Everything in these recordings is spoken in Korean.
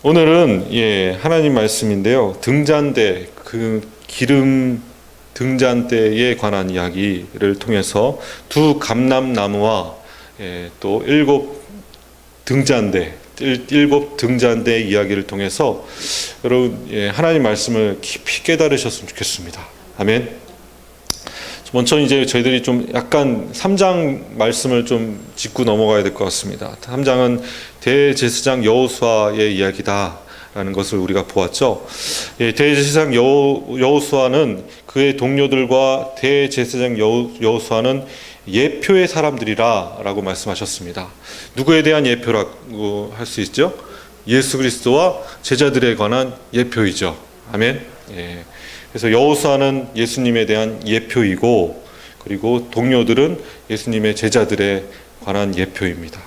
오늘은 하나님 말씀인데요. 등잔대, 그 기름 등잔대에 관한 이야기를 통해서 두 감람나무와 또 일곱 등잔대 이야기를 통해서 여러분 하나님 말씀을 깊이 깨달으셨으면 좋겠습니다. 아멘. 먼저 이제 저희들이 좀 약간 3장 말씀을 좀 짚고 넘어가야 될 것 같습니다. 3장은 대제사장 여호수아의 이야기다라는 것을 우리가 보았죠. 대제사장 여호수아는 그의 동료들과 대제사장 여호수아는 예표의 사람들이라고 말씀하셨습니다. 누구에 대한 예표라고 할 수 있죠? 예수 그리스도와 제자들에 관한 예표이죠. 아멘. 그래서 여호수아는 예수님에 대한 예표이고, 그리고 동료들은 예수님의 제자들에 관한 예표입니다.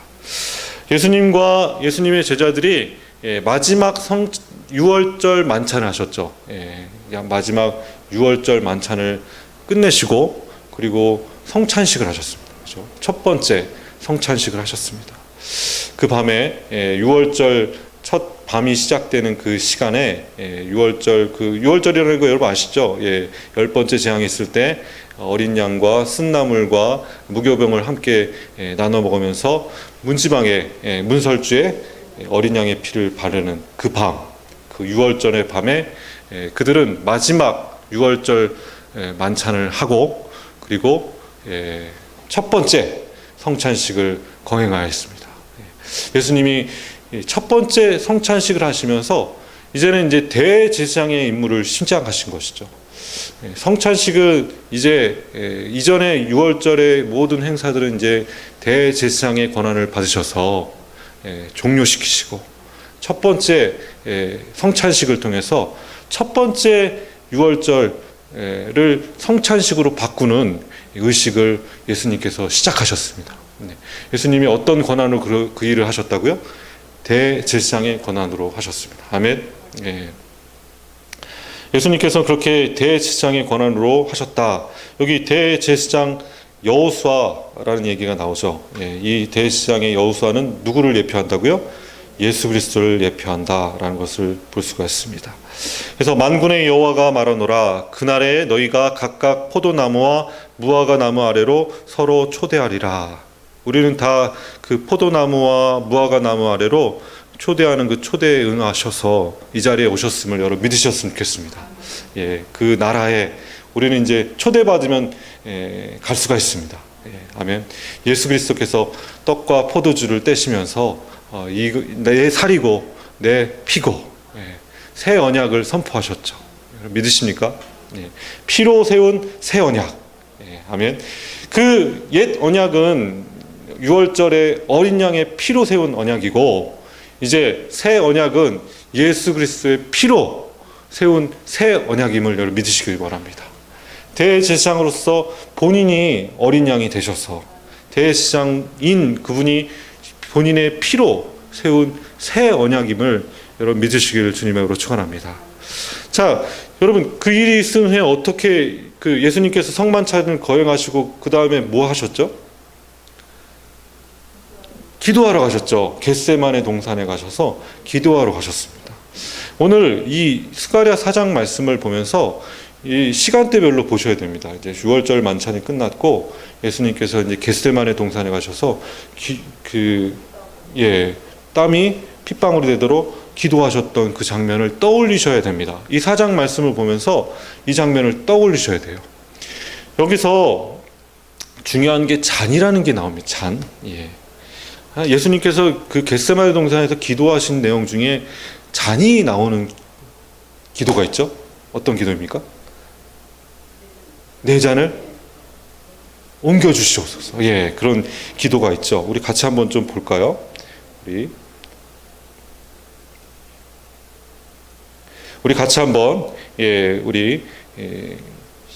예수님과 예수님의 제자들이 마지막 6월절 만찬을 하셨죠. 마지막 6월절 만찬을 끝내시고 그리고 성찬식을 하셨습니다. 그렇죠? 첫 번째 성찬식을 하셨습니다. 그 밤에 6월절 첫 밤이 시작되는 그 시간에 6월절이라는 거 여러분 아시죠? 10번째 재앙이 있을 때 어린 양과 쓴나물과 무교병을 함께 나눠 먹으면서 문지방에 문설주에 어린 양의 피를 바르는 그 밤, 그 6월절의 밤에 그들은 마지막 6월절 만찬을 하고 그리고 첫 번째 성찬식을 거행하였습니다. 예수님이 첫 번째 성찬식을 하시면서 이제는 이제 대제사장의 임무를 신장하신 것이죠. 성찬식은 이제 이전에 6월절의 모든 행사들은 이제 대제사장의 권한을 받으셔서 종료시키시고 첫 번째 성찬식을 통해서 첫 번째 6월절을 성찬식으로 바꾸는 의식을 예수님께서 시작하셨습니다. 예수님이 어떤 권한으로 그 일을 하셨다고요? 대제사장의 권한으로 하셨습니다. 아멘. 예수님께서 그렇게 대제사장의 권한으로 하셨다. 여기 대제사장 여호수아라는 얘기가 나오죠. 이 대제사장의 여호수아는 누구를 예표한다고요? 예수 그리스도를 예표한다라는 것을 볼 수가 있습니다. 그래서 만군의 여호와가 말하노라, 그날에 너희가 각각 포도나무와 무화과 나무 아래로 서로 초대하리라. 우리는 다 그 포도나무와 무화과 나무 아래로 초대하는 그 초대에 응하셔서 이 자리에 오셨음을 여러분 믿으셨으면 좋겠습니다. 그 나라에 우리는 이제 초대받으면 갈 수가 있습니다. 아멘. 예수 그리스도께서 떡과 포도주를 떼시면서 내 살이고 내 피고 새 언약을 선포하셨죠. 믿으십니까? 피로 세운 새 언약. 아멘. 그 옛 언약은 6월절에 어린 양의 피로 세운 언약이고, 이제 새 언약은 예수 그리스도의 피로 세운 새 언약임을 여러분 믿으시길 바랍니다. 대제사장으로서 본인이 어린 양이 되셔서 대제사장인 그분이 본인의 피로 세운 새 언약임을 여러분 믿으시기를 주님으로 축원합니다. 자, 여러분 그 일이 있은 후에 어떻게 그 예수님께서 성만찬을 거행하시고 그 다음에 뭐 하셨죠? 기도하러 가셨죠. 겟세마네 동산에 가셔서 기도하러 가셨습니다. 오늘 이 스가랴 4장 말씀을 보면서 이 시간대별로 보셔야 됩니다. 이제 6월절 만찬이 끝났고 예수님께서 이제 겟세마네 동산에 가셔서 땀이 핏방울이 되도록 기도하셨던 그 장면을 떠올리셔야 됩니다. 이 4장 말씀을 보면서 이 장면을 떠올리셔야 돼요. 여기서 중요한 게 잔이라는 게 나옵니다. 잔. 예수님께서 그 겟세마네 동산에서 기도하신 내용 중에 잔이 나오는 기도가 있죠. 어떤 기도입니까? 내 잔을 옮겨주시옵소서. 그런 기도가 있죠. 우리 같이 한번 좀 볼까요? 우리 같이 한번 우리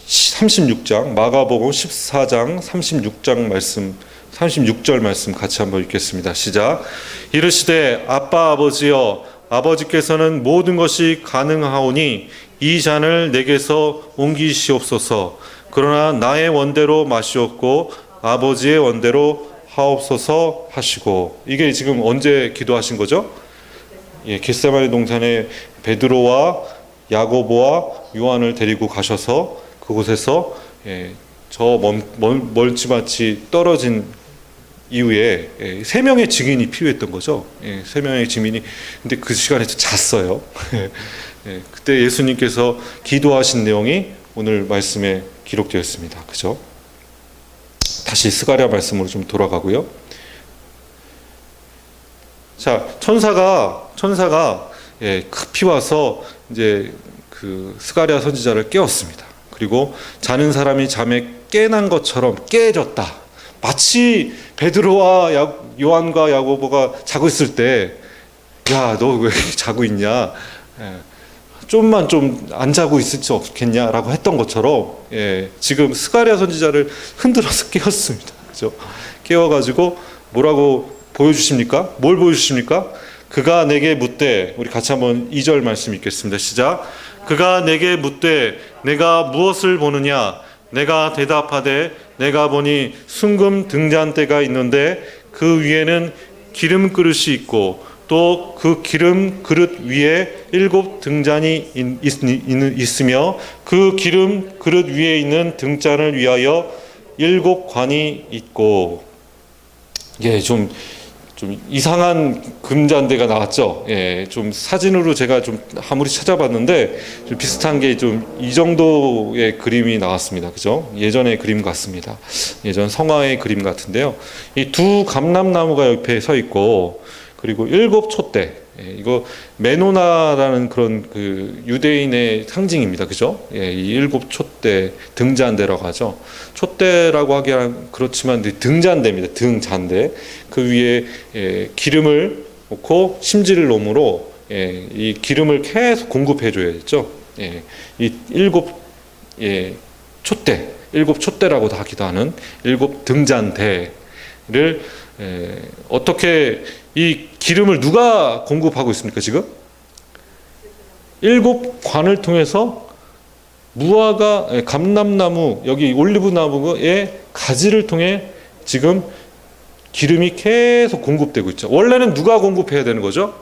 36장 마가복음 14장 36장 말씀 36절 말씀 같이 한번 읽겠습니다. 시작. 이르시되 아빠 아버지여, 아버지께서는 모든 것이 가능하오니 이 잔을 내게서 옮기시옵소서. 그러나 나의 원대로 마시옵고 아버지의 원대로 하옵소서 하시고. 이게 지금 언제 기도하신 거죠? 겟세마네 동산에 베드로와 야고보와 요한을 데리고 가셔서 그곳에서 저 멀찌마치 떨어진 이후에 세 명의 증인이 필요했던 거죠. 세 명의 증인이. 근데 그 시간에 잤어요. 그때 예수님께서 기도하신 내용이 오늘 말씀에 기록되어 있습니다. 그죠? 다시 스가랴 말씀으로 좀 돌아가고요. 자, 천사가 급히 와서 이제 그 스가랴 선지자를 깨웠습니다. 그리고 자는 사람이 잠에 깨난 것처럼 깨졌다. 마치 베드로와 요한과 야고보가 자고 있을 때, 야, 너 왜 자고 있냐? 좀만 좀 안 자고 있을 수 없겠냐라고 했던 것처럼, 지금 스가랴 선지자를 흔들어서 깨웠습니다. 그죠? 깨워가지고 뭐라고 보여주십니까? 뭘 보여주십니까? 그가 내게 묻되, 우리 같이 한번 2절 말씀 읽겠습니다. 시작. 그가 내게 묻되 내가 무엇을 보느냐? 내가 대답하되 내가 보니 순금 등잔대가 있는데 그 위에는 기름 그릇이 있고 또 그 기름 그릇 위에 7 등잔이 있으며 그 기름 그릇 위에 있는 등잔을 위하여 7 관이 있고. 좀 이상한 금잔대가 나왔죠. 좀 사진으로 제가 좀 아무리 찾아봤는데 좀 비슷한 게 좀 이 정도의 그림이 나왔습니다. 그죠? 예전의 그림 같습니다. 예전 성화의 그림 같은데요. 이 두 감람나무가 옆에 서 있고, 그리고 7 촛대. 이거 메노나라는 그런 그 유대인의 상징입니다. 그죠? 이 7 촛대, 등잔대라고 하죠. 촛대라고 하기는 그렇지만 등잔대입니다. 등잔대. 그 위에 기름을 놓고 심지를 놈으로 이 기름을 계속 공급해 줘야죠. 이 7 촛대, 7 촛대라고도 하기도 하는 7 등잔대를 어떻게 이 기름을 누가 공급하고 있습니까? 지금 7 관을 통해서 무화과 감람나무, 여기 올리브나무의 가지를 통해 지금 기름이 계속 공급되고 있죠. 원래는 누가 공급해야 되는 거죠?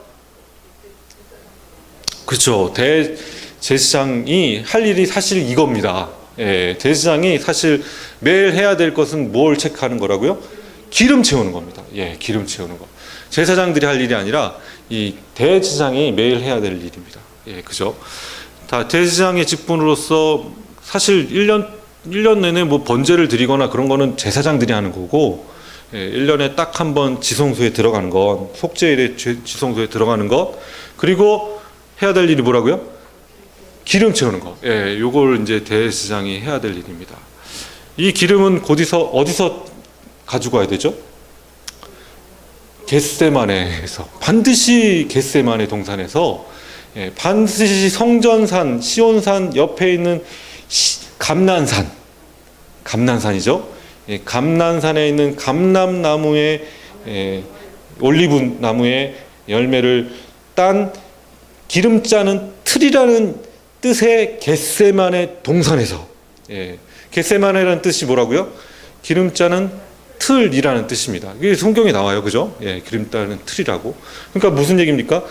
그렇죠. 대제사장이 할 일이 사실 이겁니다. 대제사장이 사실 매일 해야 될 것은 뭘 체크하는 거라고요? 기름 채우는 겁니다. 기름 채우는 거. 제사장들이 할 일이 아니라 이 대제사장이 매일 해야 될 일입니다. 그죠? 다 대제사장의 직분으로서 사실 1년 내내 뭐 번제를 드리거나 그런 거는 제사장들이 하는 거고, 1년에 딱 한 번 지성소에 들어가는 것, 속죄일에 지성소에 들어가는 것, 그리고 해야 될 일이 뭐라고요? 기름 채우는 거. 요걸 이제 대제사장이 해야 될 일입니다. 이 기름은 어디서 가지고 와야 되죠? 겟세마네에서, 반드시 겟세마네 동산에서, 반드시 성전산, 시온산 옆에 있는 감난산이죠. 감난산에 있는 감람나무의 올리브 나무의 열매를 딴 기름 짜는 틀이라는 뜻의 겟세마네 동산에서, 겟세마네라는 뜻이 뭐라고요? 기름 짜는 틀이라는 뜻입니다. 이게 성경에 나와요. 그죠? 기름 짜는 틀이라고. 그러니까 무슨 얘기입니까?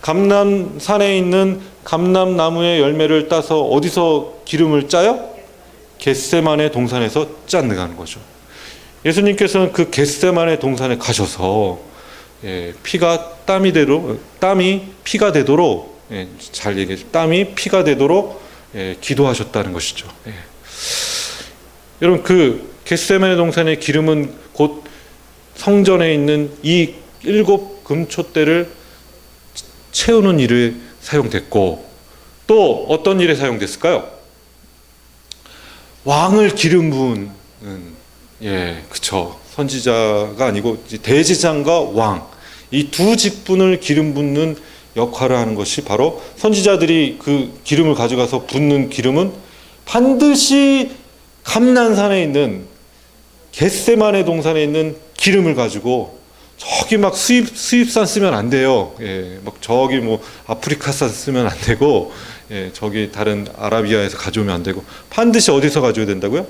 감람산에 있는 감람나무의 열매를 따서 어디서 기름을 짜요? 겟세마네 동산에서 짠다는 거죠. 예수님께서는 그 겟세마네 동산에 가셔서 땀이 피가 되도록, 잘 얘기해서 땀이 피가 되도록 기도하셨다는 것이죠. 여러분, 그 겟세마네 동산의 기름은 곧 성전에 있는 이 7 금촛대를 채우는 일에 사용됐고, 또 어떤 일에 사용됐을까요? 왕을 기름 부은, 그쵸. 선지자가 아니고 대제사장과 왕, 이 두 직분을 기름 붓는 역할을 하는 것이 바로, 선지자들이 그 기름을 가져가서 붓는 기름은 반드시 감난산에 있는 겟세마네 동산에 있는 기름을 가지고, 저기 막 수입산 쓰면 안 돼요. 막 저기 뭐 아프리카산 쓰면 안 되고, 저기 다른 아라비아에서 가져오면 안 되고, 반드시 어디서 가져야 된다고요?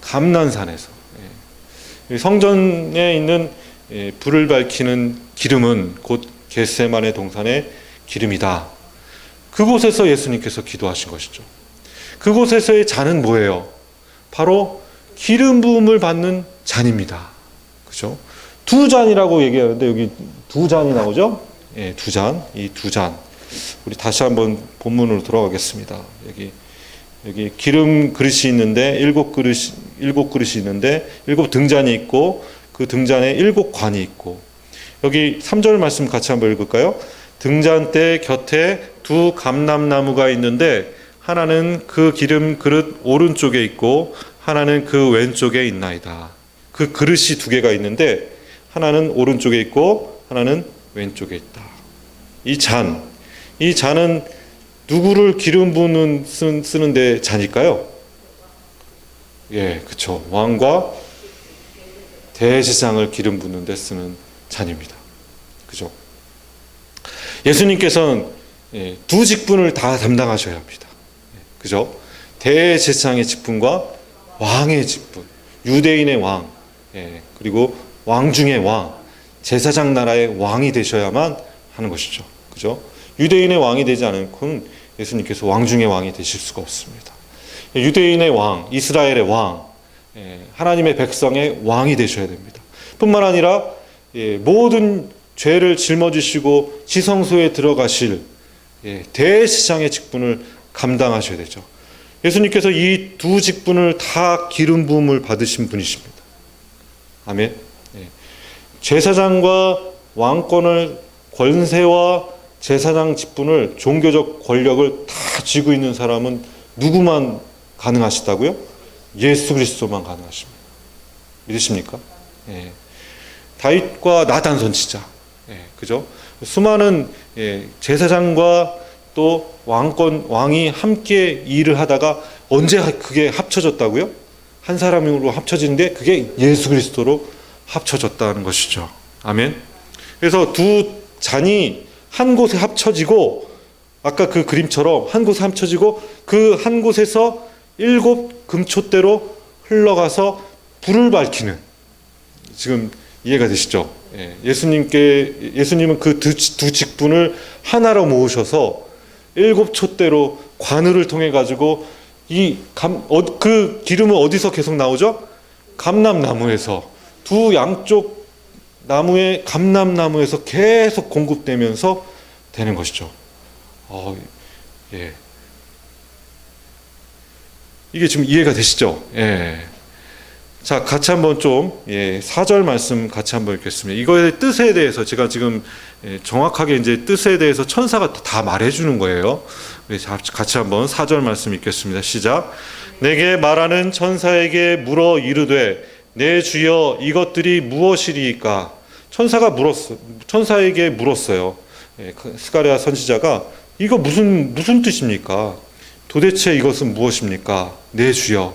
감난산에서. 성전에 있는 불을 밝히는 기름은 곧 겟세마네 동산에 기름이다. 그곳에서 예수님께서 기도하신 것이죠. 그곳에서의 잔은 뭐예요? 바로 기름 부음을 받는 잔입니다. 그죠? 두 잔이라고 얘기하는데 여기 두 잔이 나오죠? 예, 두 잔. 이 두 잔. 우리 다시 한번 본문으로 돌아가겠습니다. 여기 기름 그릇이 있는데 일곱 그릇이 있는데 일곱 등잔이 있고 그 등잔에 일곱 관이 있고 여기 3절 말씀 같이 한번 읽을까요? 등잔대 곁에 두 감람나무가 있는데 하나는 그 기름 그릇 오른쪽에 있고 하나는 그 왼쪽에 있나이다. 그 그릇이 두 개가 있는데 하나는 오른쪽에 있고 하나는 왼쪽에 있다. 이 잔은 누구를 기름 부는 쓰는데 잔일까요? 예, 그렇죠. 왕과 대제사장을 기름 부는 데 쓰는 잔입니다. 그죠? 예수님께서는 두 직분을 다 담당하셔야 합니다. 그죠? 대제사장의 직분과 왕의 직분, 유대인의 왕, 그리고 왕 중의 왕, 제사장 나라의 왕이 되셔야만 하는 것이죠. 그죠? 유대인의 왕이 되지 않고는 예수님께서 왕 중의 왕이 되실 수가 없습니다. 유대인의 왕, 이스라엘의 왕, 하나님의 백성의 왕이 되셔야 됩니다. 뿐만 아니라 모든 죄를 짊어지시고 지성소에 들어가실 대제사장의 직분을 감당하셔야 되죠. 예수님께서 이 두 직분을 다 기름 부음을 받으신 분이십니다. 아멘. 제사장과 왕권을 권세와 제사장 직분을 종교적 권력을 다 쥐고 있는 사람은 누구만 가능하시다고요? 예수 그리스도만 가능하십니다. 믿으십니까? 다윗과 나단 선지자, 그죠? 수많은 제사장과 또 왕이 함께 일을 하다가 언제 그게 합쳐졌다고요? 한 사람으로 합쳐지는데 그게 예수 그리스도로 합쳐졌다는 것이죠. 아멘. 그래서 두 잔이 한 곳에 합쳐지고 아까 그 그림처럼 한 곳에 합쳐지고 그 한 곳에서 일곱 금촛대로 흘러가서 불을 밝히는, 지금 이해가 되시죠? 예수님은 그 두 직분을 하나로 모으셔서 일곱 촛대로 관우를 통해 가지고 그 기름은 어디서 계속 나오죠? 감람나무에서, 두 양쪽 나무의 감람나무에서 계속 공급되면서 되는 것이죠. 이게 지금 이해가 되시죠? 자, 같이 한번 좀 4절 말씀 같이 한번 읽겠습니다. 이거의 뜻에 대해서 제가 지금 정확하게 이제 뜻에 대해서 천사가 다 말해주는 거예요. 같이 한번 4절 말씀 읽겠습니다. 시작. 내게 말하는 천사에게 물어 이르되 내 주여 이것들이 무엇이리이까? 천사에게 물었어요. 스가랴 선지자가 이거 무슨 뜻입니까? 도대체 이것은 무엇입니까? 내 주여.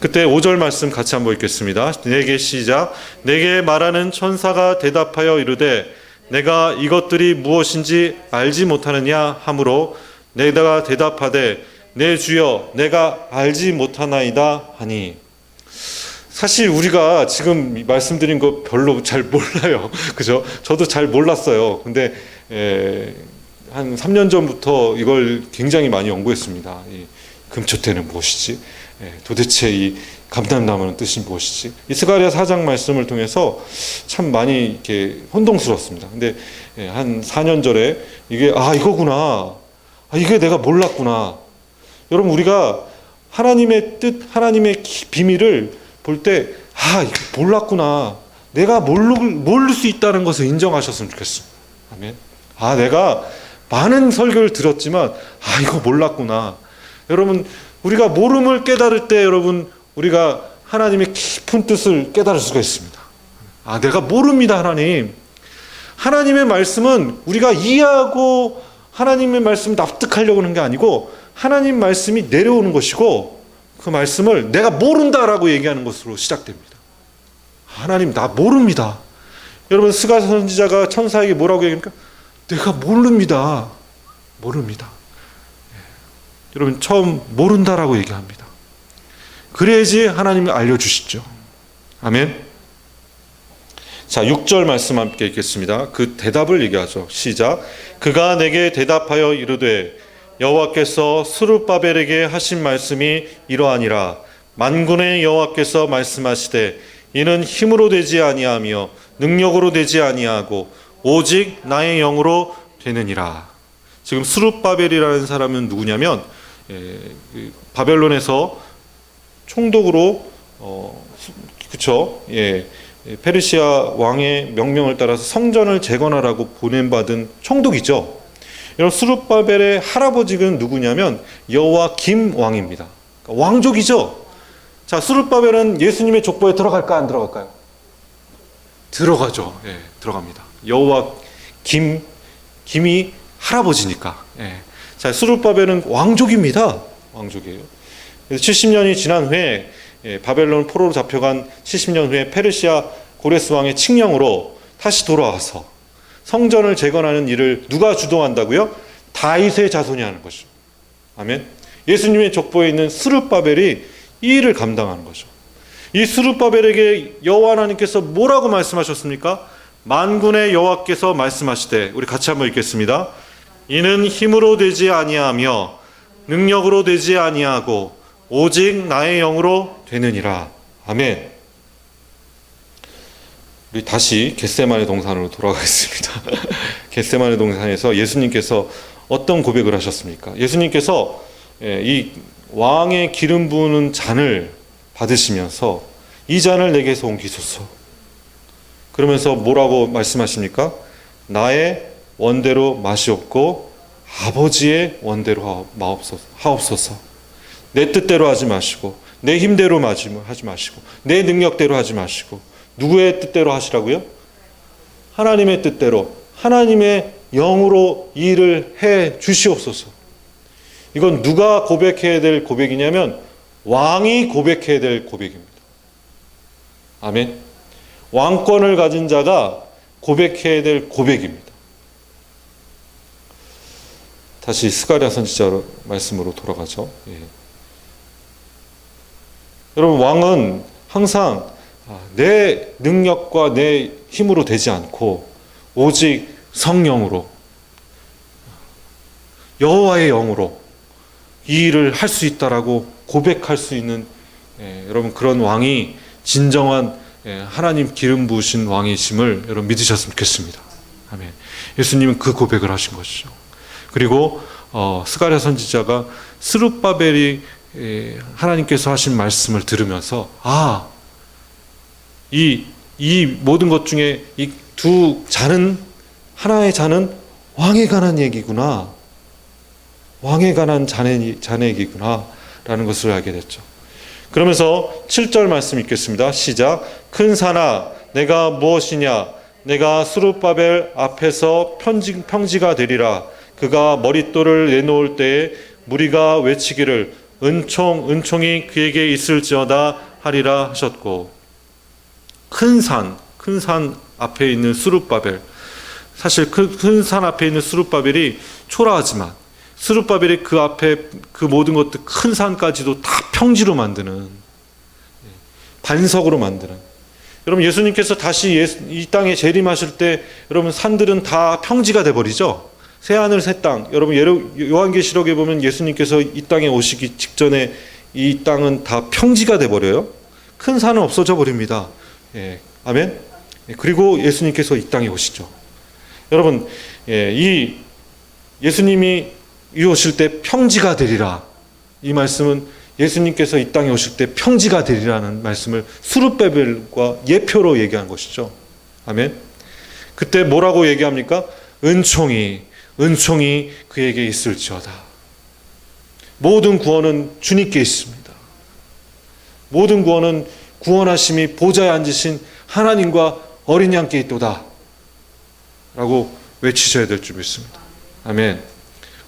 그때 5절 말씀 같이 한번 읽겠습니다. 내게 시작. 내게 말하는 천사가 대답하여 이르되 내가 이것들이 무엇인지 알지 못하느냐 하므로 내가 대답하되 내 주여 내가 알지 못하나이다 하니. 사실 우리가 지금 말씀드린 거 별로 잘 몰라요. 그죠? 저도 잘 몰랐어요. 근데 한 3년 전부터 이걸 굉장히 많이 연구했습니다. 이 금초대는 무엇이지? 도대체 이 감람나무는 뜻이 무엇이지? 이 스가랴 4장 말씀을 통해서 참 많이 이렇게 혼동스러웠습니다. 근데 한 4년 전에 이게 이거구나. 이게 내가 몰랐구나. 여러분, 우리가 하나님의 뜻, 하나님의 비밀을 볼 때 이거 몰랐구나. 내가 모를 수 있다는 것을 인정하셨으면 좋겠습니다. 아멘. 내가 많은 설교를 들었지만 이거 몰랐구나. 여러분, 우리가 모름을 깨달을 때 여러분 우리가 하나님의 깊은 뜻을 깨달을 수가 있습니다. 내가 모릅니다. 하나님의 말씀은 우리가 이해하고 하나님의 말씀 납득하려고 하는 게 아니고 하나님 말씀이 내려오는 것이고 그 말씀을 내가 모른다라고 얘기하는 것으로 시작됩니다. 하나님 나 모릅니다. 여러분, 스가랴 선지자가 천사에게 뭐라고 얘기합니까? 내가 모릅니다. 여러분, 처음 모른다라고 얘기합니다. 그래야지 하나님이 알려주시죠. 아멘. 자, 6절 말씀 함께 읽겠습니다. 그 대답을 얘기하죠. 시작. 그가 내게 대답하여 이르되 여호와께서 스룹바벨에게 하신 말씀이 이러하니라. 만군의 여호와께서 말씀하시되 이는 힘으로 되지 아니하며 능력으로 되지 아니하고 오직 나의 영으로 되느니라. 지금 스룹바벨이라는 사람은 누구냐면 바벨론에서 총독으로 그쵸? 페르시아 왕의 명령을 따라서 성전을 재건하라고 보냄받은 총독이죠. 여러분, 스룹바벨의 할아버지는 누구냐면 여호와김 왕입니다. 그러니까 왕족이죠. 자, 스룹바벨은 예수님의 족보에 들어갈까 안 들어갈까요? 들어가죠. 들어갑니다. 김이 할아버지니까. 자, 스룹바벨은 왕족입니다. 왕족이에요. 그래서 70년이 지난 후에 바벨론 포로로 잡혀간 70년 후에 페르시아 고레스 왕의 칙령으로 다시 돌아와서 성전을 재건하는 일을 누가 주도한다고요? 다윗의 자손이 하는 것이죠. 아멘. 예수님의 족보에 있는 스룹바벨이 이 일을 감당하는 거죠. 이 스룹바벨에게 여호와 하나님께서 뭐라고 말씀하셨습니까? 만군의 여호와께서 말씀하시되, 우리 같이 한번 읽겠습니다. 이는 힘으로 되지 아니하며 능력으로 되지 아니하고 오직 나의 영으로 되느니라. 아멘. 우리 다시 겟세마네 동산으로 돌아가겠습니다. 겟세마네 동산에서 예수님께서 어떤 고백을 하셨습니까? 예수님께서 이 왕의 기름 부으는 잔을 받으시면서 이 잔을 내게서 옮기소서. 그러면서 뭐라고 말씀하십니까? 나의 원대로 마시옵고 아버지의 원대로 하옵소서. 내 뜻대로 하지 마시고 내 힘대로 하지 마시고 내 능력대로 하지 마시고 누구의 뜻대로 하시라고요? 하나님의 뜻대로, 하나님의 영으로 이 일을 해 주시옵소서. 이건 누가 고백해야 될 고백이냐면 왕이 고백해야 될 고백입니다. 아멘. 왕권을 가진 자가 고백해야 될 고백입니다. 다시 스가랴 선지자 말씀으로 돌아가죠. 여러분, 왕은 항상 내 능력과 내 힘으로 되지 않고 오직 성령으로, 여호와의 영으로 이 일을 할 수 있다라고 고백할 수 있는 여러분, 그런 왕이 진정한 하나님 기름 부으신 왕이심을 여러분 믿으셨으면 좋겠습니다. 아멘. 예수님은 그 고백을 하신 것이죠. 그리고 스가랴 선지자가 스룹바벨이 하나님께서 하신 말씀을 들으면서 이 모든 것 중에 이 두 잔은, 하나의 잔은 왕에 관한 얘기구나, 왕에 관한 잔의 얘기구나 라는 것을 알게 됐죠. 그러면서 7절 말씀 읽겠습니다. 시작. 큰 산아 내가 무엇이냐, 내가 스룹바벨 앞에서 평지가 되리라. 그가 머릿돌을 내놓을 때에 무리가 외치기를 은총이 그에게 있을지어다 하리라 하셨고, 큰 산 앞에 있는 스룹바벨, 사실 큰 산 앞에 있는 스룹바벨이 초라하지만 스룹바벨이 그 앞에 그 모든 것들, 큰 산까지도 다 평지로 만드는, 반석으로 만드는. 여러분, 예수님께서 다시 이 땅에 재림하실 때 여러분 산들은 다 평지가 돼버리죠. 새하늘 새 땅. 여러분, 요한계시록에 보면 예수님께서 이 땅에 오시기 직전에 이 땅은 다 평지가 돼버려요. 큰 산은 없어져 버립니다. 아멘. 그리고 예수님께서 이 땅에 오시죠. 여러분, 이 예수님이 오실 때 평지가 되리라. 이 말씀은 예수님께서 이 땅에 오실 때 평지가 되리라는 말씀을 스룹바벨과 예표로 얘기한 것이죠. 아멘. 그때 뭐라고 얘기합니까? 은총이 그에게 있을지어다. 모든 구원은 주님께 있습니다. 모든 구원은 구원하심이 보좌에 앉으신 하나님과 어린 양께 있도다 라고 외치셔야 될 줄 믿습니다. 아멘.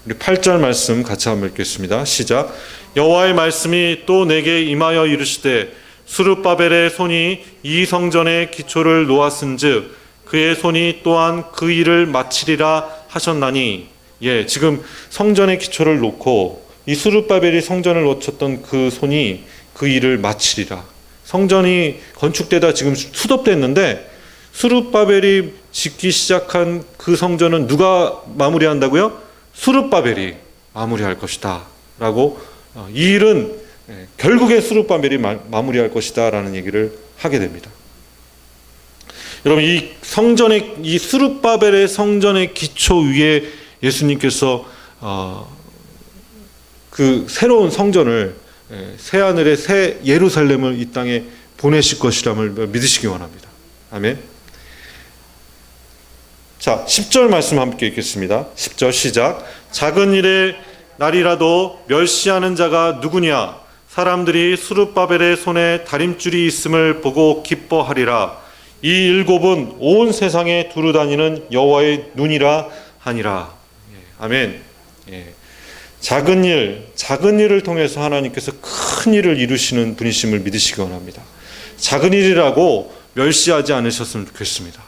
우리 8절 말씀 같이 한번 읽겠습니다. 시작. 여호와의 말씀이 또 내게 임하여 이르시되 스룹바벨의 손이 이 성전의 기초를 놓았은즉 그의 손이 또한 그 일을 마치리라 하셨나니. 지금 성전의 기초를 놓고 이 스룹바벨이 성전을 놓쳤던 그 손이 그 일을 마치리라. 성전이 건축되다 지금 수습됐는데 스룹바벨이 짓기 시작한 그 성전은 누가 마무리한다고요? 스룹바벨이 마무리할 것이다 라고 이 일은 결국에 스룹바벨이 마무리할 것이다 라는 얘기를 하게 됩니다. 여러분, 이 스룹바벨의 성전의 기초 위에 예수님께서 그 새로운 성전을, 새하늘의 새 예루살렘을 이 땅에 보내실 것이람을 믿으시기 원합니다. 아멘. 자, 10절 말씀 함께 읽겠습니다. 10절 시작. 작은 일의 날이라도 멸시하는 자가 누구냐? 사람들이 스룹바벨의 손에 다림줄이 있음을 보고 기뻐하리라. 이 일곱은 온 세상에 두루 다니는 여호와의 눈이라 하니라. 아멘. 작은 일을 통해서 하나님께서 큰 일을 이루시는 분이심을 믿으시기 원합니다. 작은 일이라고 멸시하지 않으셨으면 좋겠습니다.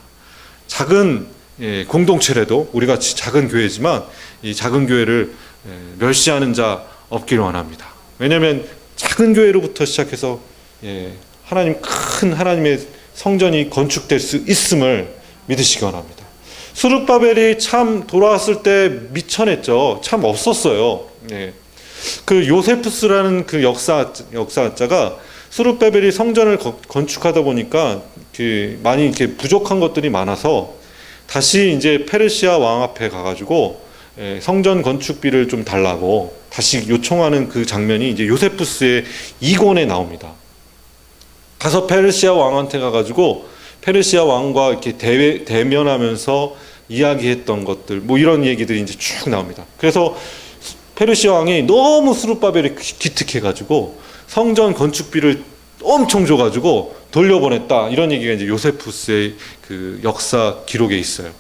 작은 공동체라도, 우리 같이 작은 교회지만 이 작은 교회를 멸시하는 자 없기를 원합니다. 왜냐하면 작은 교회로부터 시작해서 큰 하나님의 성전이 건축될 수 있음을 믿으시기 원합니다. 스룹바벨이 참 돌아왔을 때 미천했죠. 참 없었어요. 그 요세푸스라는 그 역사자가 스룹바벨이 성전을 건축하다 보니까 많이 이렇게 부족한 것들이 많아서 다시 이제 페르시아 왕 앞에 가가지고 성전 건축비를 좀 달라고 다시 요청하는 그 장면이 이제 요세푸스의 2권에 나옵니다. 가서 페르시아 왕한테 가가지고 페르시아 왕과 이렇게 대면하면서 이야기했던 것들, 뭐 이런 얘기들이 이제 쭉 나옵니다. 그래서 페르시아 왕이 너무 스룹바벨이 기특해가지고 성전 건축비를 엄청 줘가지고 돌려보냈다, 이런 얘기가 이제 요세푸스의 그 역사 기록에 있어요.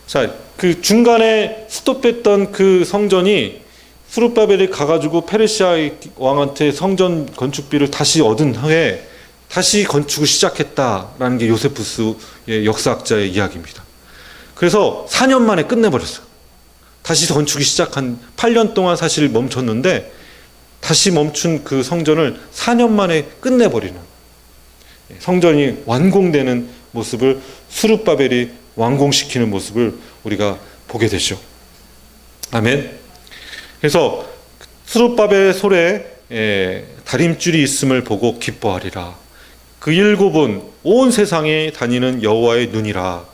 자, 그 중간에 스톱했던 그 성전이 스룹바벨이 가가지고 페르시아 왕한테 성전 건축비를 다시 얻은 후에 다시 건축을 시작했다라는 게 요세푸스의 역사학자의 이야기입니다. 그래서 4년 만에 끝내버렸어요. 다시 건축이 시작한 8년 동안 사실 멈췄는데 다시 멈춘 그 성전을 4년 만에 끝내버리는, 성전이 완공되는 모습을, 스룹바벨이 완공시키는 모습을 우리가 보게 되죠. 아멘. 그래서 스룹바벨의 손에 다림줄이 있음을 보고 기뻐하리라. 그 일곱은 온 세상에 다니는 여호와의 눈이라.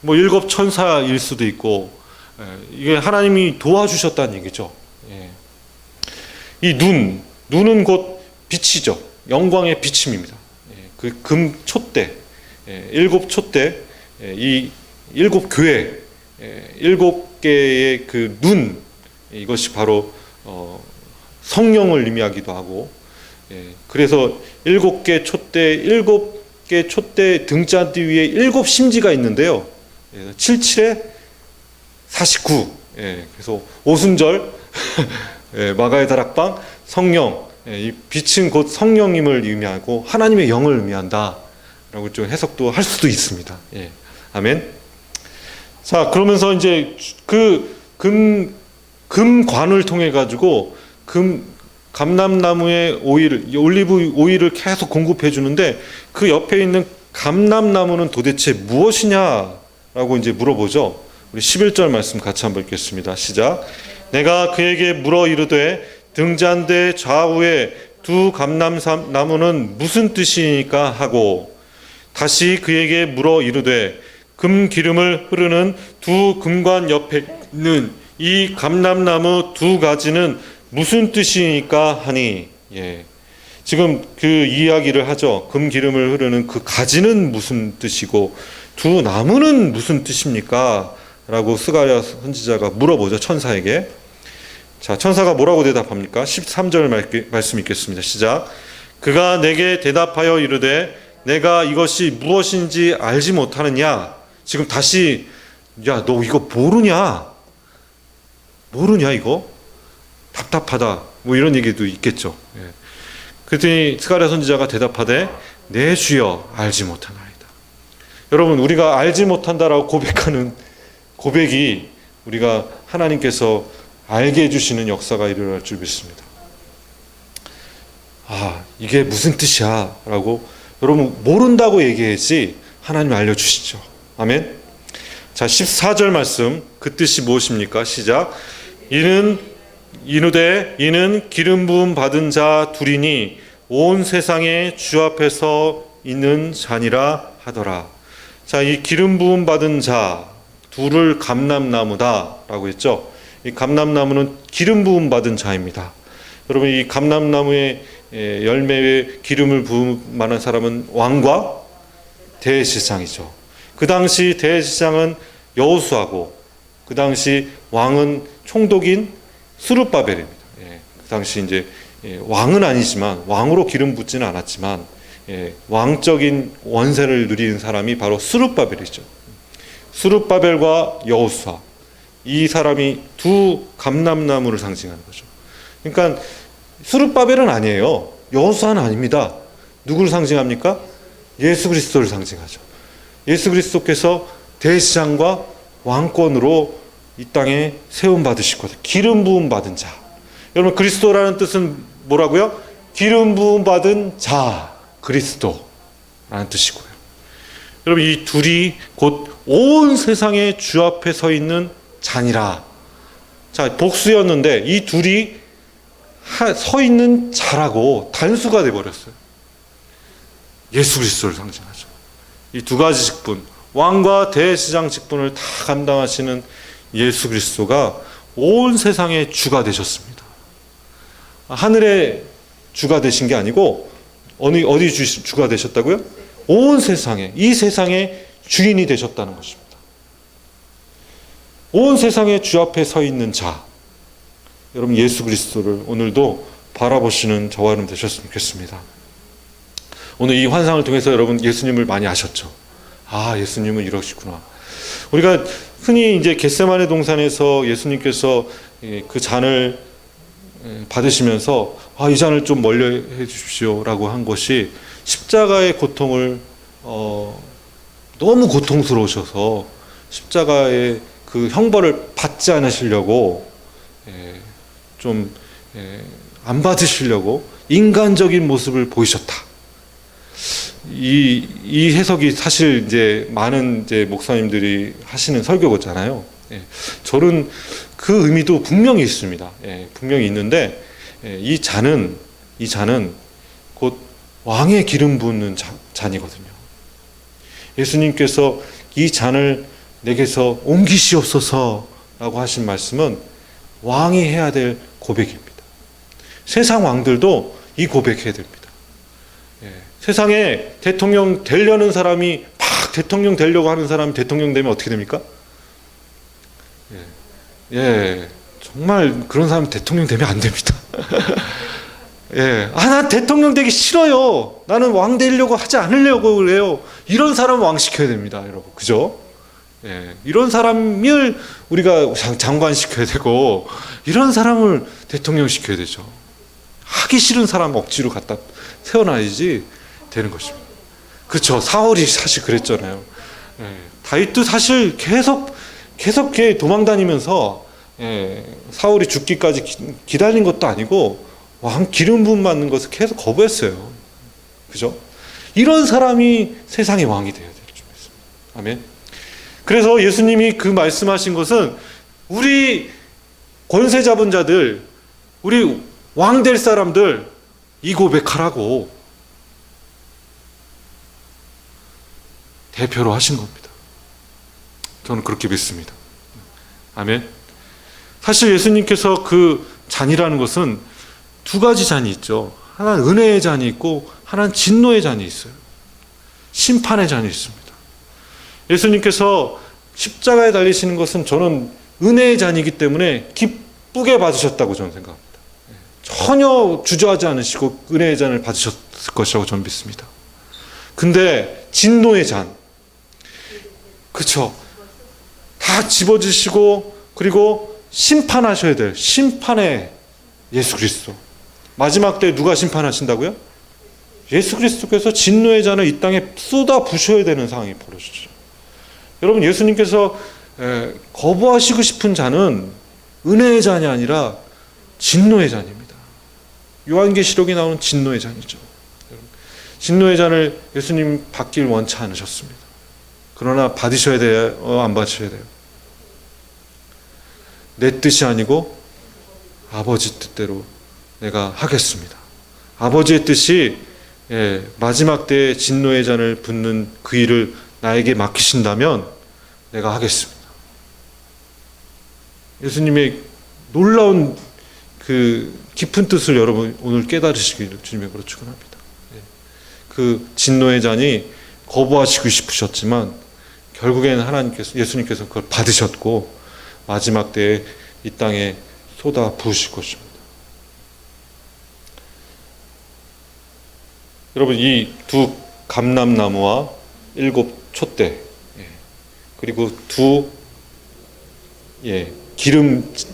뭐 일곱 천사일 수도 있고, 이게 하나님이 도와주셨다는 얘기죠. 이 눈은 곧 빛이죠. 영광의 비침입니다. 그 금 촛대, 일곱 촛대, 이 일곱 교회, 일곱 개의 그 눈, 이것이 바로 성령을 의미하기도 하고, 그래서 일곱 개 촛대 등잔디 위에 일곱 심지가 있는데요. 77에 49. 그래서 오순절, 마가의 다락방, 성령, 이 빛은 곧 성령임을 의미하고 하나님의 영을 의미한다 라고 좀 해석도 할 수도 있습니다. 아멘. 자, 그러면서 이제 그 금관을 통해 가지고 감람나무의 올리브 오일을 계속 공급해 주는데, 그 옆에 있는 감람나무는 도대체 무엇이냐라고 이제 물어보죠. 우리 11절 말씀 같이 한번 읽겠습니다. 시작. 내가 그에게 물어 이르되 등잔대 좌우에 두 감람나무는 무슨 뜻이니까 하고, 다시 그에게 물어 이르되 금 기름을 흐르는 두 금관 옆에 있는 이 감람나무 두 가지는 무슨 뜻이니까 하니. 지금 그 이야기를 하죠. 금 기름을 흐르는 그 가지는 무슨 뜻이고 두 나무는 무슨 뜻입니까? 라고 스가랴 선지자가 물어보죠, 천사에게. 자, 천사가 뭐라고 대답합니까? 13절 말씀 읽겠습니다. 시작. 그가 내게 대답하여 이르되 내가 이것이 무엇인지 알지 못하느냐. 지금 다시, 야, 너 이거 모르냐 이거? 답답하다, 뭐 이런 얘기도 있겠죠. 그랬더니 스가랴 선지자가 대답하되 내 주여 알지 못하나이다. 여러분, 우리가 알지 못한다라고 고백하는 고백이 우리가 하나님께서 알게 해주시는 역사가 일어날 줄 믿습니다. 아, 이게 무슨 뜻이야 라고 여러분 모른다고 얘기하지, 하나님 알려주시죠. 아멘. 자, 14절 말씀, 그 뜻이 무엇입니까? 시작. 이는 기름 부음 받은 자 둘이니 온 세상에 주 앞에서 있는 잔이라 하더라. 자, 이 기름 부음 받은 자 둘을 감람나무다라고 했죠. 이 감람나무는 기름 부음 받은 자입니다. 여러분, 이 감람나무의 열매에 기름을 부음하는 사람은 왕과 대제사장이죠. 그 당시 대제사장은 여호수아고, 그 당시 왕은 총독인 스룹바벨입니다. 그 당시 이제 왕은 아니지만, 왕으로 기름 붓지는 않았지만 왕적인 원세를 누리는 사람이 바로 스룹바벨이죠. 스룹바벨과 여호수아, 이 사람이 두 감람나무를 상징하는 거죠. 그러니까 스룹바벨은 아니에요. 여호수아는 아닙니다. 누구를 상징합니까? 예수 그리스도를 상징하죠. 예수 그리스도께서 대제사장과 왕권으로 이 땅에 세움 받으실 것, 기름 부음 받은 자. 여러분, 그리스도라는 뜻은 뭐라고요? 기름 부음 받은 자, 그리스도라는 뜻이고요. 여러분, 이 둘이 곧 온 세상의 주 앞에 서 있는 잔이라. 자, 복수였는데 이 둘이 서 있는 자라고 단수가 돼버렸어요. 예수 그리스도를 상징하죠. 이 두 가지 직분, 왕과 대제사장 직분을 다 감당하시는 예수 그리스도가 온 세상의 주가 되셨습니다. 하늘의 주가 되신 게 아니고 어디 주가 되셨다고요? 온 세상에, 이 세상의 주인이 되셨다는 것입니다. 온 세상의 주 앞에 서 있는 자, 여러분, 예수 그리스도를 오늘도 바라보시는 저와 여러분 되셨으면 좋겠습니다. 오늘 이 환상을 통해서 여러분 예수님을 많이 아셨죠? 아, 예수님은 이러시구나. 우리가 흔히 이제 겟세마네 동산에서 예수님께서 그 잔을 받으시면서 이 잔을 좀 멀리 해 주십시오라고 한 것이 십자가의 고통을 너무 고통스러우셔서 십자가의 그 형벌을 받지 않으시려고 좀 안 받으시려고 인간적인 모습을 보이셨다. 이 해석이 사실 이제 많은 이제 목사님들이 하시는 설교잖아요. 저는 그 의미도 분명히 있습니다. 분명히 있는데 이 잔은 곧 왕의 기름 붓는 잔이거든요. 예수님께서 이 잔을 내게서 옮기시옵소서라고 하신 말씀은 왕이 해야 될 고백입니다. 세상 왕들도 이 고백해야 됩니다. 세상에 대통령 되려는 사람이 막 대통령 되려고 하는 사람이 대통령 되면 어떻게 됩니까? 정말 그런 사람 대통령 되면 안 됩니다. 난 대통령 되기 싫어요. 나는 왕 되려고 하지 않으려고 그래요. 이런 사람 왕 시켜야 됩니다, 여러분. 그죠? 이런 사람을 우리가 장관 시켜야 되고, 이런 사람을 대통령 시켜야 되죠. 하기 싫은 사람 억지로 갖다 세워놔야지 되는 것입니다. 그렇죠. 사울이 사실 그랬잖아요. 다윗도 사실 계속 도망다니면서 사울이 죽기까지 기다린 것도 아니고 왕 기름 부음 받는 것을 계속 거부했어요. 그죠? 이런 사람이 세상의 왕이 되어야 될 줄 믿습니다. 아멘. 그래서 예수님이 그 말씀하신 것은 우리 권세 잡은 자들, 우리 왕 될 사람들 이 고백하라고 대표로 하신 겁니다. 저는 그렇게 믿습니다. 아멘. 사실 예수님께서 그 잔이라는 것은 두 가지 잔이 있죠. 하나는 은혜의 잔이 있고 하나는 진노의 잔이 있어요. 심판의 잔이 있습니다. 예수님께서 십자가에 달리시는 것은 저는 은혜의 잔이기 때문에 기쁘게 받으셨다고 저는 생각합니다. 전혀 주저하지 않으시고 은혜의 잔을 받으셨을 것이라고 저는 믿습니다. 근데 진노의 잔, 그렇죠? 다 집어주시고 그리고 심판하셔야 될 심판의 예수 그리스도. 마지막 때 누가 심판하신다고요? 예수 그리스도께서 진노의 잔을 이 땅에 쏟아 부셔야 되는 상황이 벌어지죠. 여러분, 예수님께서 거부하시고 싶은 잔은 은혜의 잔이 아니라 진노의 잔입니다. 요한계시록에 나오는 진노의 잔이죠. 진노의 잔을 예수님 받길 원치 않으셨습니다. 그러나 받으셔야 돼요? 안 받으셔야 돼요? 내 뜻이 아니고 아버지 뜻대로 내가 하겠습니다. 아버지의 뜻이 마지막 때에 진노의 잔을 붓는 그 일을 나에게 맡기신다면 내가 하겠습니다. 예수님의 놀라운 그 깊은 뜻을 여러분 오늘 깨달으시기를 주님의 으로 축원합니다. 그 진노의 잔이 거부하시고 싶으셨지만 결국에는 예수님께서 그걸 받으셨고 마지막 때에 이 땅에 쏟아 부으실 것입니다. 여러분, 이 두 감람나무와 7 촛대, 그리고 두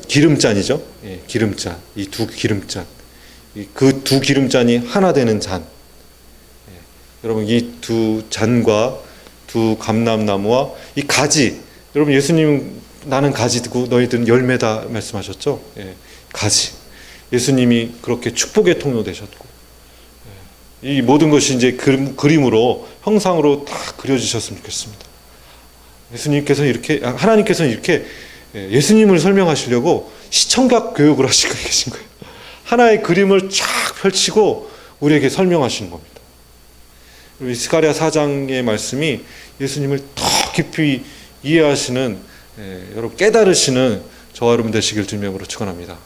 기름잔이죠. 기름잔. 이 두 기름잔. 그 두 기름잔이 하나 되는 잔. 여러분, 이 두 잔과 두 감람나무와 이 가지. 여러분, 예수님 나는 가지고 너희들은 열매다 말씀하셨죠. 가지. 예수님이 그렇게 축복의 통로 되셨고, 이 모든 것이 이제 그림으로 형상으로 다 그려지셨으면 좋겠습니다. 하나님께서는 이렇게 예수님을 설명하시려고 시청각 교육을 하시고 계신 거예요. 하나의 그림을 쫙 펼치고 우리에게 설명하시는 겁니다. 스가랴 4장의 말씀이 예수님을 더 깊이 이해하시는, 여러분 깨달으시는 저와 여러분 되시길 주님으로 축원합니다.